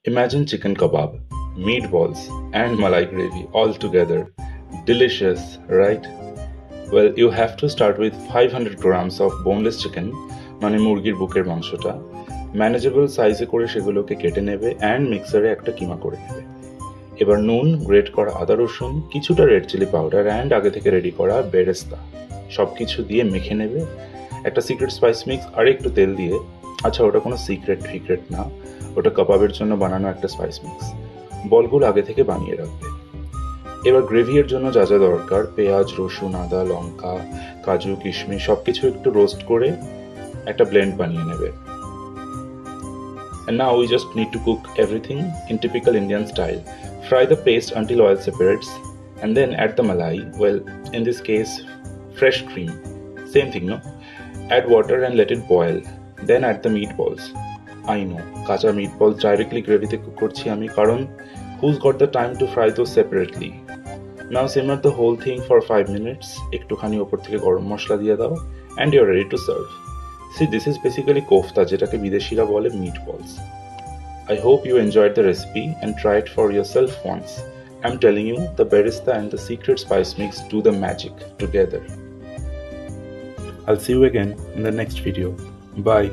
Imagine chicken kebab, meatballs, and malai gravy all together. Delicious, right? Well, you have to start with 500 grams of boneless chicken, মানে মুরগির বুকের মাংসটা। Manageable সাইজে করে সেগুলোকে কেটে নেবে অ্যান্ড মিক্সারে একটা কিমা করে নেবে। এবার নুন, গ্রেট করা আদা রসুন, কিছুটা রেড চিলি পাউডার অ্যান্ড আগে থেকে রেডি করা বেরেস্তা সব কিছু দিয়ে মেখে নেবে। একটা সিক্রেট স্পাইস মিক্স আর একটু তেল দিয়ে, আচ্ছা ওটা কোনো ফিক্রেট না, ওটা কাবাবের জন্য বানানো একটা স্পাইস মিক্স, বলগুলো আগে থেকে বানিয়ে রাখবে। এবার গ্রেভির জন্য যা যা দরকার, পেঁয়াজ, রসুন, আদা, লঙ্কা, কাজু, কিশমিশ সবকিছু একটু রোস্ট করে একটা ব্লেন্ড বানিয়ে নেবে। And now we just need to cook everything in typical Indian style. Fry the paste until oil separates and then add the malai, well, in this case, fresh cream. Same thing, no? Add water and let it boil. Then add the meatballs. I know, kacha meatballs directly gravy te cook korchi ami karon who's got the time to fry those separately? Now simmer the whole thing for 5 minutes. একটুখানি উপর থেকে গরম মশলা দিয়ে দাও and you're ready to serve. See, this is basically kofta, যেটাকে বিদেশিরা বলে meatballs. I hope you enjoyed the recipe and try it for yourself once. I'm telling you, the barista and the secret spice mix do the magic together. I'll see you again in the next video. Bye.